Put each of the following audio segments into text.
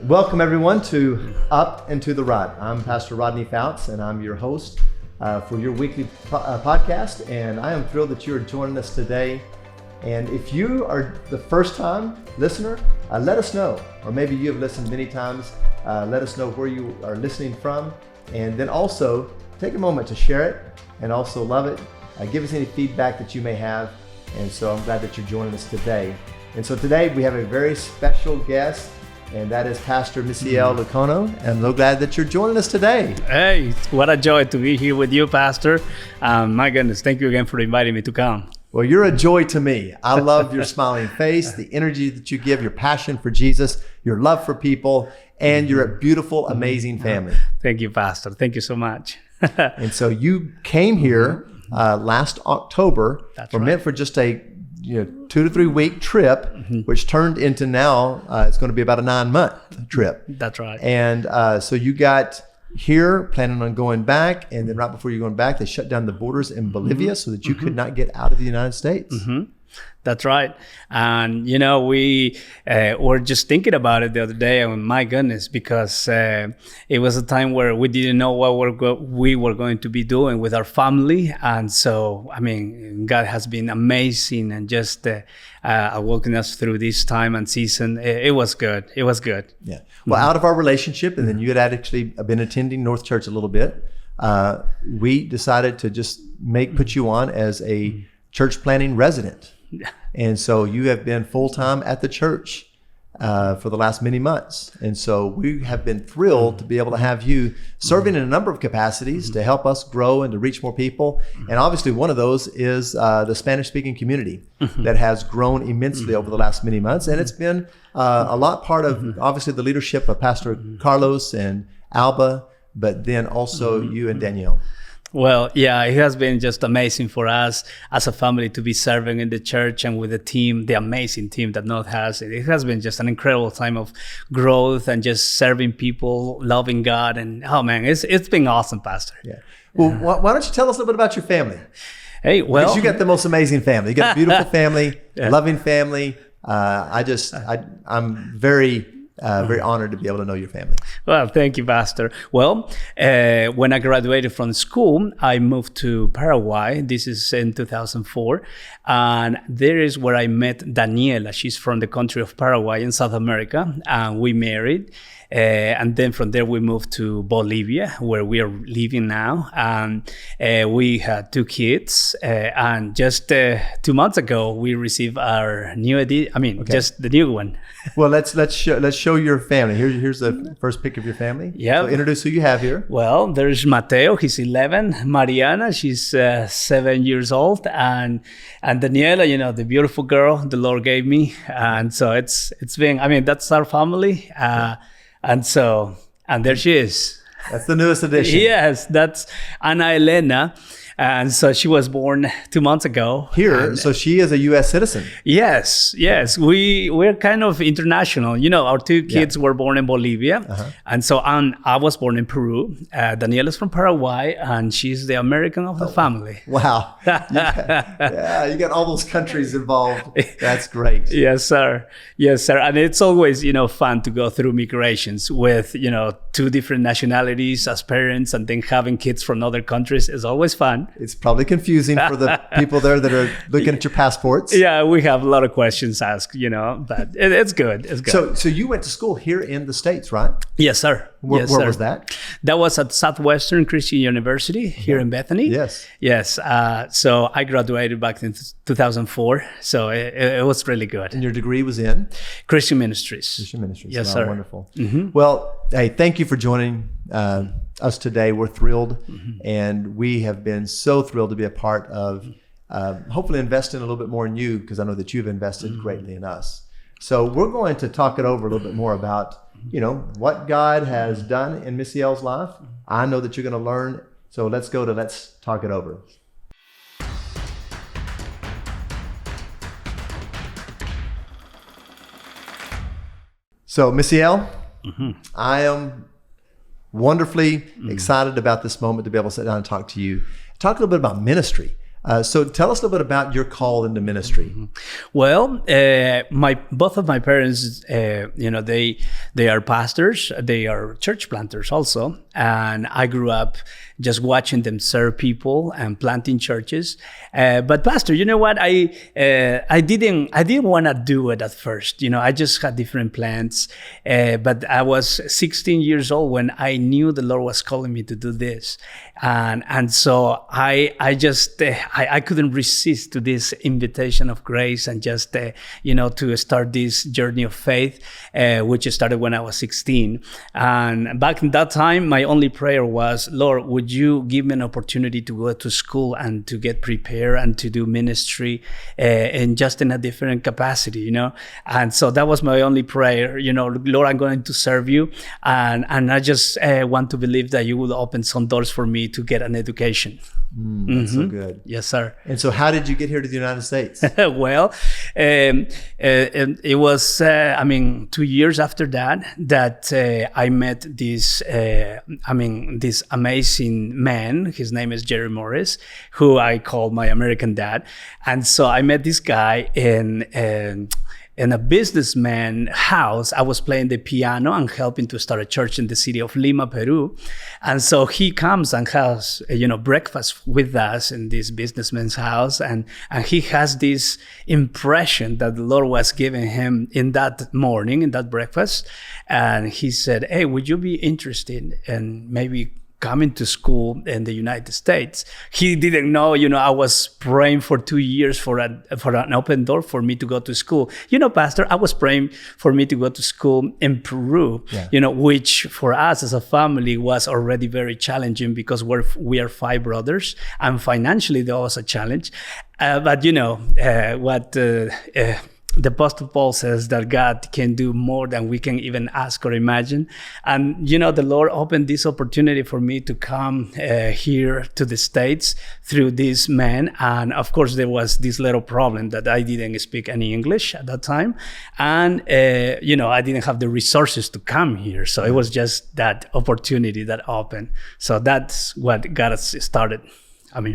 Welcome everyone to Up and to the Rut. I'm Pastor Rodney Fouts and I'm your host for your weekly podcast, and I am thrilled that you are joining us today. And if you are the first time listener, let us know, or maybe you have listened many times. Let us know where you are listening from, and then also take a moment to share it and also love it. Give us any feedback that you may have. And so I'm glad that you're joining us today. And so today we have a very special guest, and that is Pastor Misael Lucano. And I'm so glad that you're joining us today. Hey, what a joy to be here with you, Pastor. My goodness, thank you again for inviting me to come. Well, you're a joy to me. I love your smiling face, the energy that you give, your passion for Jesus, your love for people, and you're a beautiful, amazing family. Thank you, Pastor. Thank you so much. And so you came here last October. That's We're right. meant for just a 2 to 3 week trip, which turned into now it's going to be about a 9-month trip. That's right. And so you got here planning on going back, and then right before you're going back, they shut down the borders in Bolivia so that you could not get out of the United States. That's right. And, we were just thinking about it the other day, and my goodness, because it was a time where we didn't know what we were going to be doing with our family. And so, God has been amazing and just walking us through this time and season. It was good. It was good. Yeah. Well, out of our relationship, and then you had actually been attending North Church a little bit, we decided to just put you on as a church planning resident. And so you have been full-time at the church for the last many months. And so we have been thrilled to be able to have you serving in a number of capacities to help us grow and to reach more people. And obviously one of those is the Spanish-speaking community that has grown immensely over the last many months. And it's been a lot part of obviously the leadership of Pastor Carlos and Alba, but then also you and Danielle. Well, yeah, it has been just amazing for us as a family to be serving in the church and with the team, the amazing team that North has. It has been just an incredible time of growth and just serving people, loving God. And oh man, it's been awesome, Pastor. Yeah. Well, why don't you tell us a little bit about your family? Hey, well, because you got the most amazing family. You got a beautiful family, loving family. I'm very honored to be able to know your family. Well, thank you, Pastor. Well, when I graduated from school, I moved to Paraguay. This is in 2004. And there is where I met Daniela. She's from the country of Paraguay in South America. And we married. And then from there, we moved to Bolivia, where we are living now. And we had 2 kids. And just 2 months ago, we received our new just the new one. Well, let's show your family. Here's the first pic of your family. Yeah. So introduce who you have here. Well, there's Mateo. He's 11. Mariana, she's 7 years old, and Daniela, the beautiful girl the Lord gave me. And so it's been. That's our family. And there she is. That's the newest addition. Yes, that's Ana Elena. And so she was born 2 months ago. Here, so she is a U.S. citizen. Yes. We're kind of international. Our 2 kids were born in Bolivia. And so I was born in Peru. Daniela's from Paraguay, and she's the American of the family. Wow. You got all those countries involved. That's great. Yes, sir. And it's always, fun to go through migrations with, 2 different nationalities as parents, and then having kids from other countries is always fun. It's probably confusing for the people there that are looking at your passports. Yeah, we have a lot of questions asked, but it's good. It's good. So you went to school here in the States, right? Yes, sir. Where was that? That was at Southwestern Christian University here in Bethany. Yes. So I graduated back in 2004. So it was really good. And your degree was in? Christian Ministries. Christian Ministries. Yes, wow, sir. Wonderful. Well, hey, thank you for joining us today. We're thrilled, and we have been so thrilled to be a part of hopefully investing a little bit more in you, because I know that you've invested greatly in us. So we're going to talk it over a little bit more about what God has done in Misael's life. I know that you're going to learn. So let's talk it over. So Misael, I am wonderfully excited about this moment to be able to sit down and talk to you. Talk a little bit about ministry. So tell us a little bit about your call into ministry. Well, both of my parents, they are pastors. They are church planters also, and I grew up just watching them serve people and planting churches. But Pastor, you know what? I didn't want to do it at first. I just had different plans. But I was 16 years old when I knew the Lord was calling me to do this, and so I couldn't resist to this invitation of grace and just to start this journey of faith, which started when I was 16. And back in that time, my only prayer was, Lord, would you give me an opportunity to go to school and to get prepared and to do ministry, and just in a different capacity, And so that was my only prayer, Lord, I'm going to serve you, and I just want to believe that you will open some doors for me to get an education. That's so good. Yes, sir. And so how did you get here to the United States? Well, it was, 2 years after that I met this amazing man. His name is Jerry Morris, who I call my American dad. And so I met this guy in a businessman house. I was playing the piano and helping to start a church in the city of Lima, Peru. And so he comes and has, breakfast with us in this businessman's house. And he has this impression that the Lord was giving him in that morning, in that breakfast. And he said, hey, would you be interested in maybe coming to school in the United States? He didn't know, I was praying for 2 years for an open door for me to go to school. Pastor, I was praying for me to go to school in Peru, which for us as a family was already very challenging because we are 5 brothers, and financially that was a challenge. But the Apostle Paul says that God can do more than we can even ask or imagine. And, the Lord opened this opportunity for me to come here to the States through this man. And of course, there was this little problem that I didn't speak any English at that time. And, I didn't have the resources to come here. So it was just that opportunity that opened. So that's what got us started.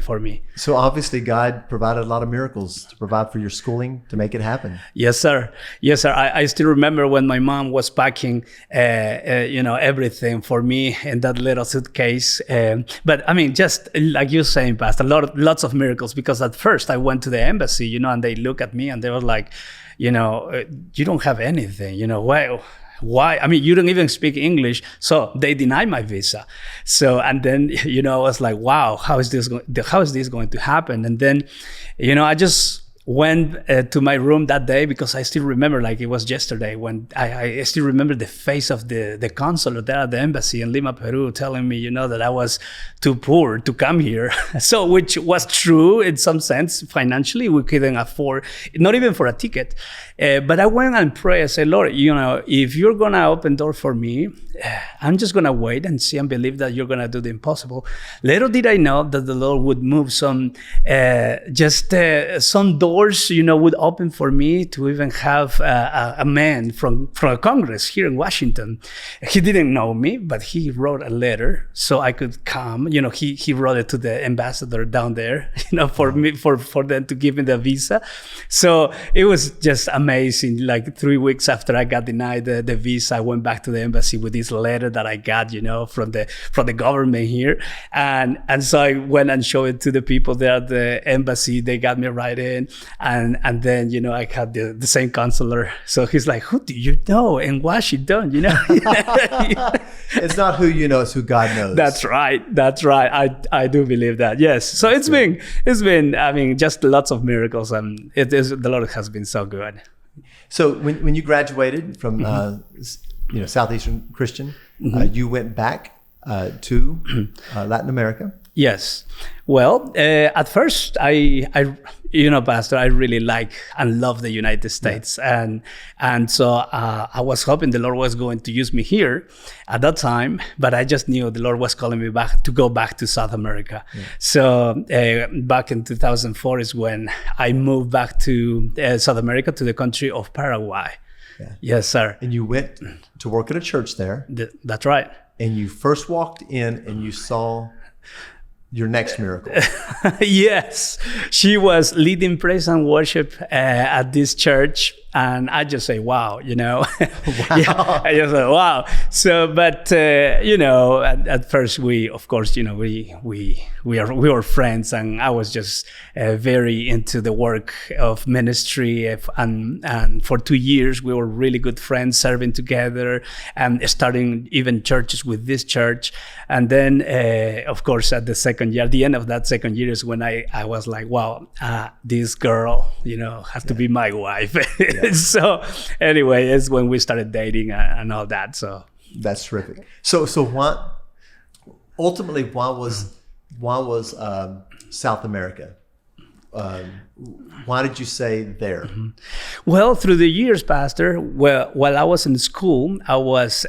For me. So obviously God provided a lot of miracles to provide for your schooling, to make it happen. Yes, sir. Yes, sir. I still remember when my mom was packing, everything for me in that little suitcase. But just like you're saying, Pastor, lots of miracles, because at first I went to the embassy, and they look at me and they were like, you don't have anything, why? You don't even speak English. So they denied my visa. So, and then, I was like, wow, how is this going to happen? And then, I just went to my room that day, because I still remember like it was yesterday, when I still remember the face of the consulate there at the embassy in Lima, Peru, telling me, that I was too poor to come here. So, which was true in some sense. Financially, we couldn't afford, not even for a ticket. But I went and prayed. I said, Lord, if you're going to open door for me, I'm just going to wait and see and believe that you're going to do the impossible. Little did I know that the Lord would move some doors, would open for me to even have a man from a Congress here in Washington. He didn't know me, but he wrote a letter so I could come. He wrote it to the ambassador down there, for me, for them to give me the visa. So it was just amazing. Like 3 weeks after I got denied the visa, I went back to the embassy with this letter that I got, from the government here. And so I went and showed it to the people there at the embassy. They got me right in. And then, I had the same consular. So he's like, who do you know in Washington, It's not who you know, it's who God knows. That's right. I do believe that. Yes. So it's been, just lots of miracles, and the Lord has been so good. So when you graduated from, Southeastern Christian, you went back to Latin America. Yes. Well, at first, Pastor, I really like and love the United States. Yeah. And so I was hoping the Lord was going to use me here at that time, but I just knew the Lord was calling me back to go back to South America. Yeah. So back in 2004 is when I moved back to South America, to the country of Paraguay. Yeah. Yes, sir. And you went to work at a church there. That's right. And you first walked in and you saw your next miracle. Yes, she was leading praise and worship at this church, and I just say, "Wow," Wow. Yeah, I just say, "Wow." So, but at first we, of course, we were friends, and I was just very into the work of ministry, and for 2 years we were really good friends, serving together and starting even churches with this church, and then of course at the second year, at the end of that second year is when I was like, wow, this girl, has to be my wife. So anyway, it's when we started dating and all that. So that's terrific. So why was South America? Why did you say there? Well, through the years, Pastor, while I was in school, I was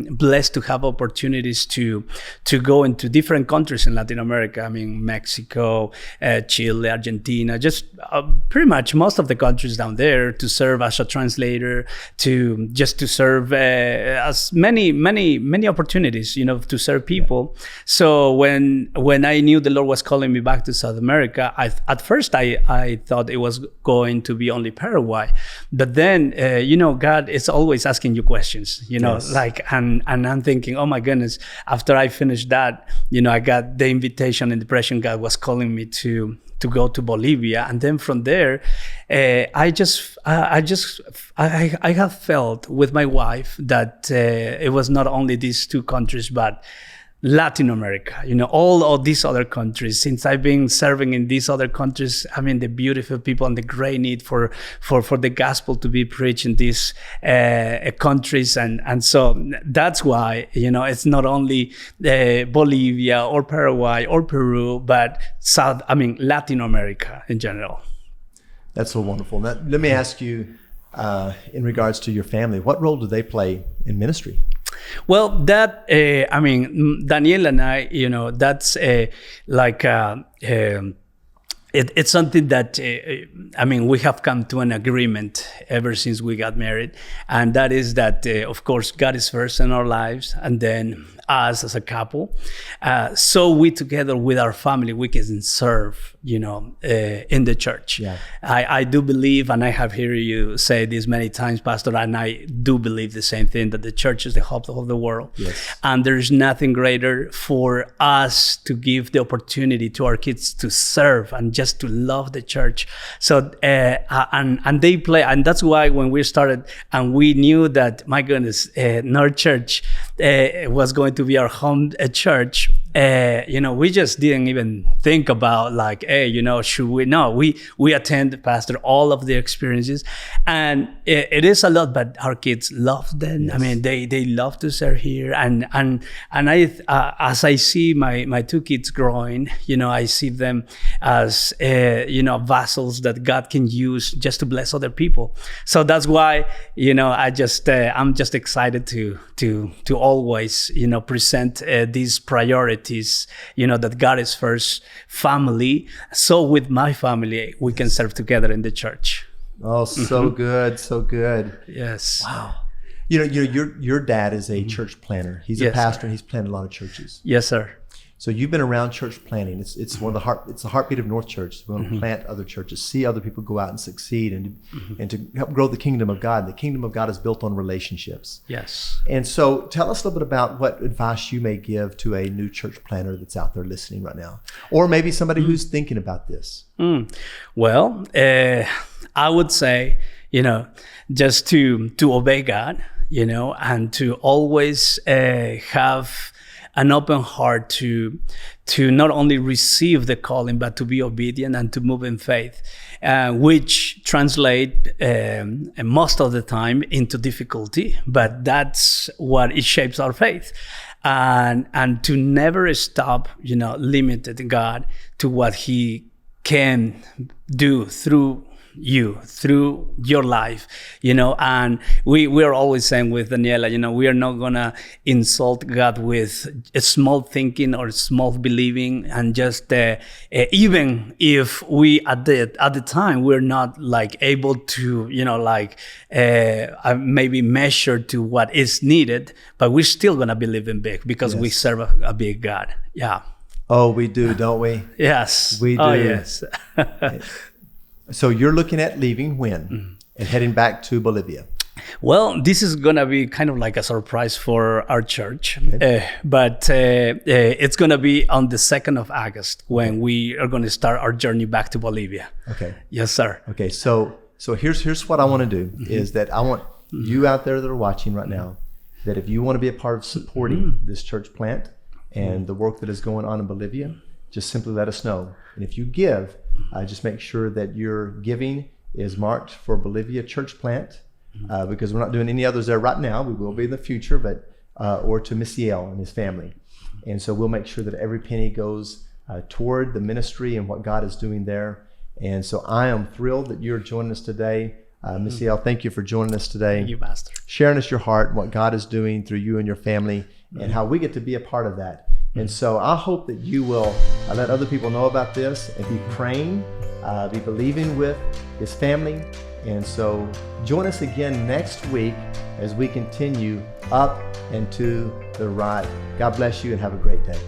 blessed to have opportunities to go into different countries in Latin America. I mean, Mexico, Chile, Argentina, just pretty much most of the countries down there, to serve as a translator, to serve as many opportunities, to serve people. So when I knew the Lord was calling me back to South America, at first I thought it was going to be only Paraguay, but then God is always asking you questions, Yes. and I'm thinking, oh my goodness, after I finished that, I got the invitation and the impression God was calling me to go to Bolivia, and then from there, I have felt with my wife that it was not only these two countries, but Latin America, all of these other countries. Since I've been serving in these other countries, I mean, the beautiful people and the great need for the gospel to be preached in these countries. And so that's why, it's not only Bolivia or Paraguay or Peru, but Latin America in general. That's so wonderful. Now, let me ask you, in regards to your family, what role do they play in ministry? Well, that, Daniel and I, that's it's something that, we have come to an agreement ever since we got married. And that is that, of course, God is first in our lives, and then us as a couple. So we together with our family, we can serve, in the church. Yeah. I do believe, and I have heard you say this many times, Pastor, and I do believe the same thing, that the church is the hope of the world. Yes. And there's nothing greater for us to give the opportunity to our kids to serve and just to love the church. So, and they play, and that's why when we started and we knew that, my goodness, North Church was going to be our home church, we just didn't even think about should we? No, we attend, Pastor, all of the experiences, and it is a lot, but our kids love them. Yes. I mean, they love to serve here, and I as I see my two kids growing, I see them as vessels that God can use just to bless other people. So that's why I'm just excited to always present these priorities, that God is first, family. So with my family, we can serve together in the church. Oh, so good, so good. Yes. Wow. Your dad is a church planner. He's a Yes, pastor, sir. and he's planted a lot of churches. Yes, sir. So you've been around church planting. It's one of it's the heartbeat of North Church. We want to plant other churches, see other people go out and succeed, and to help grow the kingdom of God. And the kingdom of God is built on relationships. Yes. And so tell us a little bit about what advice you may give to a new church planter that's out there listening right now, or maybe somebody who's thinking about this. Well, I would say, just to obey God, and to always have an open heart to not only receive the calling, but to be obedient and to move in faith, which translate most of the time into difficulty, but that's what it shapes our faith. And to never stop, limited God to what He can do through you, through your life, and we are always saying with Daniela, we are not gonna insult God with a small thinking or small believing, and just even if we at the time we're not able to maybe measure to what is needed, but we're still gonna believe in big, because we Yes. serve a big God. Yeah. Oh, we do, don't we? Yes. We Oh, do. yes. So you're looking at leaving when and heading back to Bolivia. Well, this is going to be kind of like a surprise for our church, but it's going to be on the 2nd of August when we are going to start our journey back to Bolivia. Okay. Yes, sir. Okay. So here's what I want to do is that I want you out there that are watching right now, that if you want to be a part of supporting this church plant and the work that is going on in Bolivia, just simply let us know. And if you give, just make sure that your giving is marked for Bolivia Church Plant, because we're not doing any others there right now. We will be in the future, but or to Misael and his family. And so we'll make sure that every penny goes toward the ministry and what God is doing there. And so I am thrilled that you're joining us today. Misael, thank you for joining us today. Thank you, Pastor. Sharing us your heart, what God is doing through you and your family, and how we get to be a part of that. And so I hope that you will let other people know about this and be praying, be believing with his family. And so join us again next week as we continue up and to the right. God bless you and have a great day.